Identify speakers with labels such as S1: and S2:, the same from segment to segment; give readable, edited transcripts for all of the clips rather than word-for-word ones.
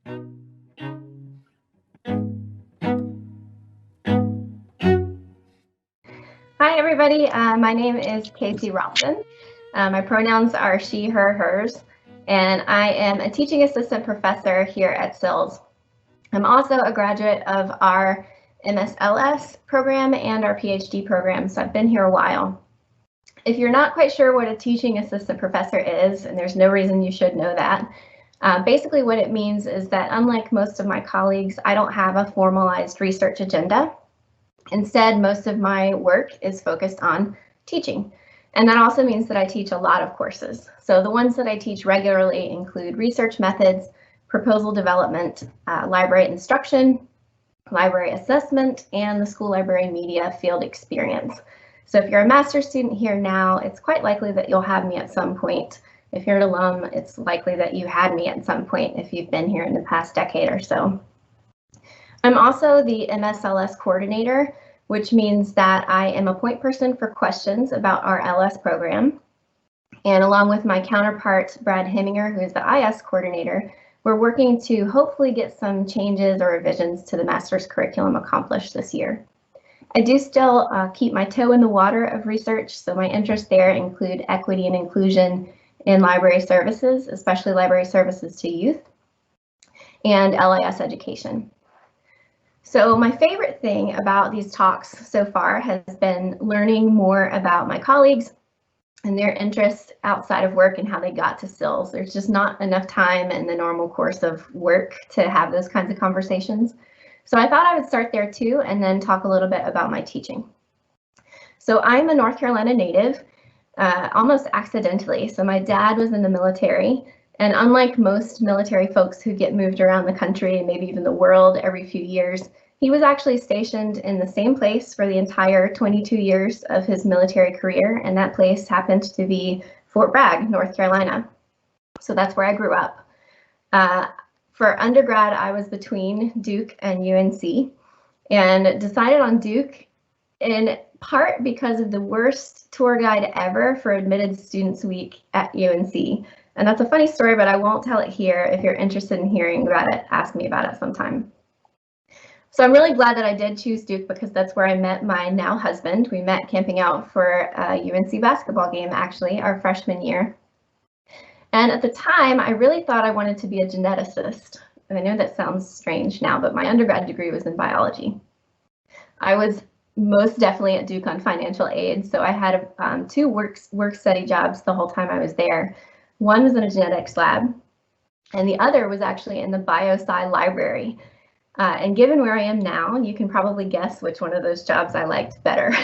S1: Hi, everybody. My name is Casey Rawson. My pronouns are she, her, hers, and I am a teaching assistant professor here at SILS. I'm also a graduate of our MSLS program and our PhD program, so I've been here a while. If you're not quite sure what a teaching assistant professor is, and there's no reason you should know that, basically what it means is that unlike most of my colleagues, I don't have a formalized research agenda. Instead, most of my work is focused on teaching. And that also means that I teach a lot of courses. So the ones that I teach regularly include research methods, proposal development, library instruction, library assessment, and the school library media field experience. So if you're a master's student here now, it's quite likely that you'll have me at some point. If you're an alum, it's likely that you had me at some point if you've been here in the past decade or so. I'm also the MSLS coordinator, which means that I am a point person for questions about our LS program. And along with my counterpart, Brad Heminger, who is the IS coordinator, we're working to hopefully get some changes or revisions to the master's curriculum accomplished this year. I do still keep my toe in the water of research, so my interests there include equity and inclusion in library services, especially library services to youth, and LIS education. So my favorite thing about these talks so far has been learning more about my colleagues and their interests outside of work and how they got to SILS. There's just not enough time in the normal course of work to have those kinds of conversations. So I thought I would start there too and then talk a little bit about my teaching. So I'm a North Carolina native, almost accidentally. So my dad was in the military. And unlike most military folks who get moved around the country, maybe even the world every few years, he was actually stationed in the same place for the entire 22 years of his military career, and that place happened to be Fort Bragg, North Carolina. So that's where I grew up. For undergrad, I was between Duke and UNC, and decided on Duke in part because of the worst tour guide ever for Admitted Students Week at UNC. And that's a funny story, but I won't tell it here. If you're interested in hearing about it, ask me about it sometime. So I'm really glad that I did choose Duke because that's where I met my now husband. We met camping out for a UNC basketball game, actually, our freshman year. And at the time, I really thought I wanted to be a geneticist. And I know that sounds strange now, but my undergrad degree was in biology. I was most definitely at Duke on financial aid, so I had two work study jobs the whole time I was there. One was in a genetics lab, and the other was actually in the biosci library. And given where I am now, you can probably guess which one of those jobs I liked better.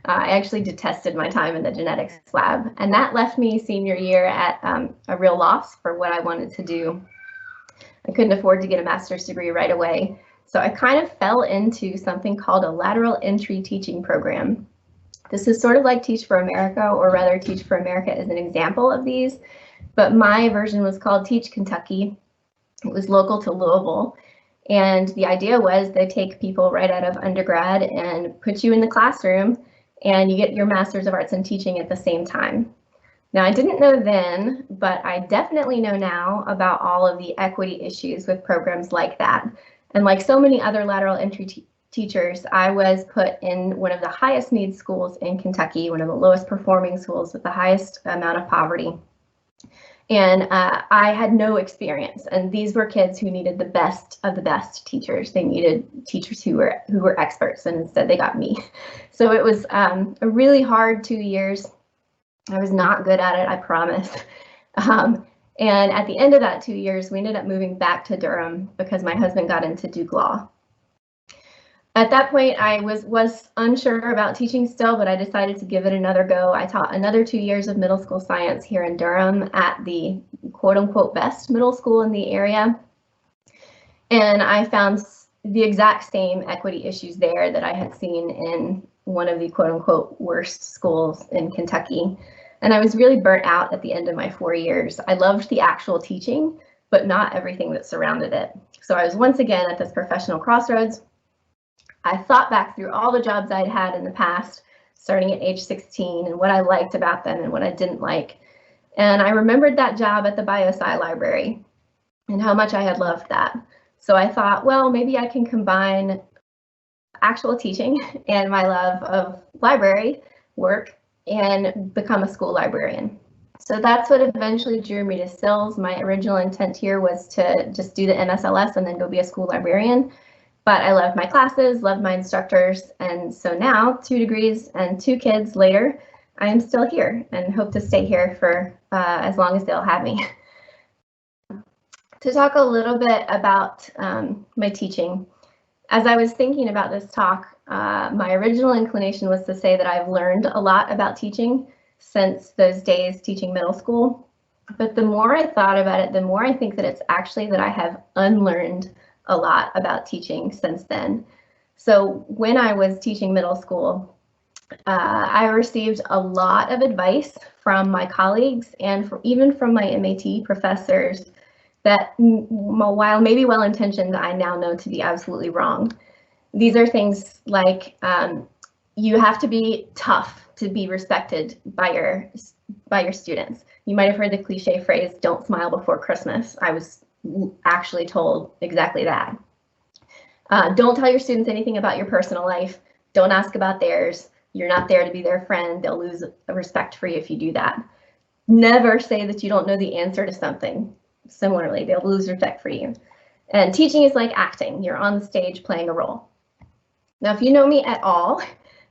S1: I actually detested my time in the genetics lab, and that left me senior year at a real loss for what I wanted to do. I couldn't afford to get a master's degree right away, so I kind of fell into something called a lateral entry teaching program. This is sort of like Teach for America, or rather Teach for America is an example of these. But my version was called Teach Kentucky. It was local to Louisville. And the idea was they take people right out of undergrad and put you in the classroom and you get your Master's of Arts in Teaching at the same time. Now, I didn't know then, but I definitely know now about all of the equity issues with programs like that. And like so many other lateral entry teachers, I was put in one of the highest need schools in Kentucky, one of the lowest performing schools with the highest amount of poverty. And I had no experience, and these were kids who needed the best of the best teachers. They needed teachers who were experts, and instead they got me. So it was a really hard 2 years. I was not good at it, I promise. And at the end of that 2 years, we ended up moving back to Durham because my husband got into Duke Law. At that point, I was unsure about teaching still, but I decided to give it another go. I taught another 2 years of middle school science here in Durham at the quote unquote best middle school in the area. And I found the exact same equity issues there that I had seen in one of the quote unquote worst schools in Kentucky. And I was really burnt out at the end of my 4 years. I loved the actual teaching, but not everything that surrounded it. So I was once again at this professional crossroads. I thought back through all the jobs I'd had in the past, starting at age 16, and what I liked about them and what I didn't like. And I remembered that job at the biosci library and how much I had loved that. So I thought, well, maybe I can combine actual teaching and my love of library work and become a school librarian. So that's what eventually drew me to SILS. My original intent here was to just do the MSLS and then go be a school librarian. But I loved my classes, loved my instructors, and so now, 2 degrees and 2 kids later, I am still here and hope to stay here for as long as they'll have me. To talk a little bit about my teaching, as I was thinking about this talk, my original inclination was to say that I've learned a lot about teaching since those days teaching middle school. But the more I thought about it, the more I think that it's actually that I have unlearned a lot about teaching since then. So when I was teaching middle school, I received a lot of advice from my colleagues and even from my MAT professors that, while maybe well-intentioned, I now know to be absolutely wrong. These are things like you have to be tough to be respected by your students. You might have heard the cliche phrase, "Don't smile before Christmas." I was actually told exactly that. Don't tell your students anything about your personal life. Don't ask about theirs. You're not there to be their friend. They'll lose respect for you if you do that. Never say that you don't know the answer to something. Similarly, they'll lose respect for you. And teaching is like acting. You're on the stage playing a role. Now, if you know me at all,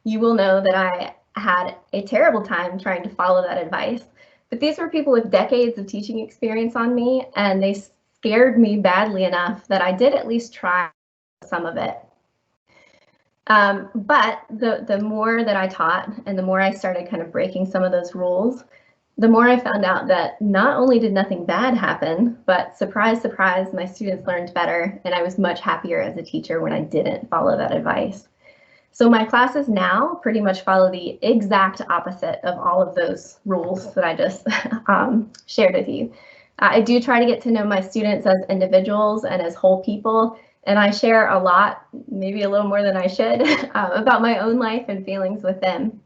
S1: you will know that I had a terrible time trying to follow that advice. But these were people with decades of teaching experience on me, and they scared me badly enough that I did at least try some of it. But the more that I taught and the more I started kind of breaking some of those rules, the more I found out that not only did nothing bad happen, but surprise, surprise, my students learned better, and I was much happier as a teacher when I didn't follow that advice. So my classes now pretty much follow the exact opposite of all of those rules that I just shared with you. I do try to get to know my students as individuals and as whole people, and I share a lot, maybe a little more than I should, about my own life and feelings with them.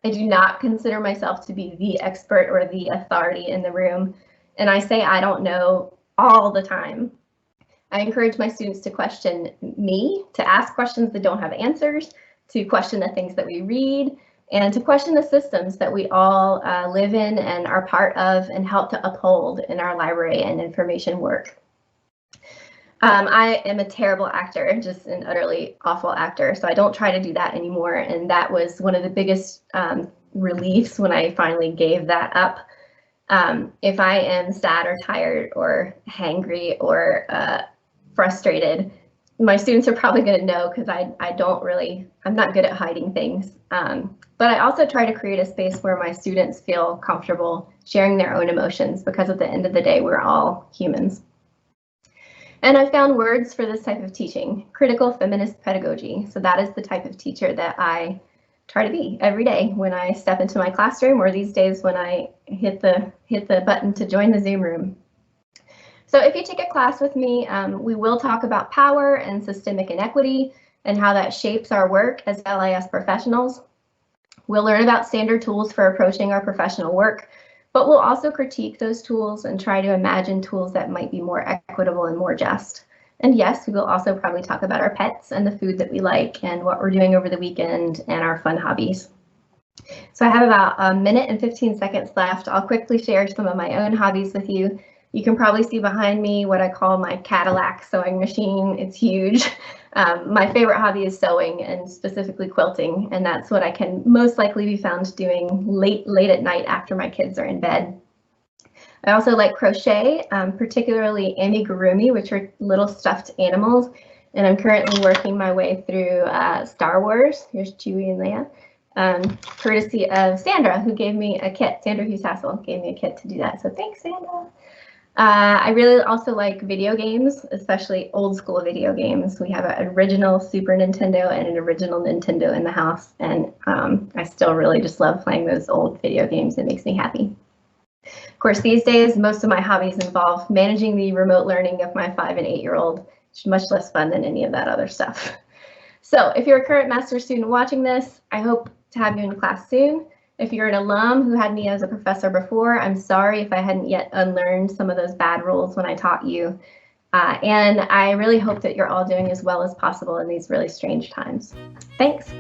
S1: I do not consider myself to be the expert or the authority in the room, and I say I don't know all the time. I encourage my students to question me, to ask questions that don't have answers, to question the things that we read, and to question the systems that we all live in and are part of and help to uphold in our library and information work. I am a terrible actor, just an utterly awful actor, so I don't try to do that anymore, and that was one of the biggest reliefs when I finally gave that up. If I am sad or tired or hangry or frustrated, my students are probably going to know because I'm not good at hiding things. But I also try to create a space where my students feel comfortable sharing their own emotions, because at the end of the day, we're all humans. And I found words for this type of teaching: critical feminist pedagogy. So that is the type of teacher that I try to be every day when I step into my classroom, or these days when I hit the button to join the Zoom room. So if you take a class with me, we will talk about power and systemic inequity and how that shapes our work as LIS professionals. We'll learn about standard tools for approaching our professional work, but we'll also critique those tools and try to imagine tools that might be more equitable and more just. And yes, we will also probably talk about our pets and the food that we like and what we're doing over the weekend and our fun hobbies. So I have about a minute and 15 seconds left. I'll quickly share some of my own hobbies with you. You can probably see behind me what I call my Cadillac sewing machine. It's huge. My favorite hobby is sewing, and specifically quilting, and that's what I can most likely be found doing late at night after my kids are in bed. I also like crochet, particularly amigurumi, which are little stuffed animals, and I'm currently working my way through Star Wars. Here's Chewie and Leia, courtesy of Sandra, who gave me a kit. Sandra Hughes Hassel gave me a kit to do that, so thanks, Sandra. I really also like video games, especially old school video games. We have an original Super Nintendo and an original Nintendo in the house, and I still really just love playing those old video games. It makes me happy. Of course, these days, most of my hobbies involve managing the remote learning of my 5- and 8-year-old, which is much less fun than any of that other stuff. So if you're a current master's student watching this, I hope to have you in class soon. If you're an alum who had me as a professor before, I'm sorry if I hadn't yet unlearned some of those bad rules when I taught you. And I really hope that you're all doing as well as possible in these really strange times. Thanks.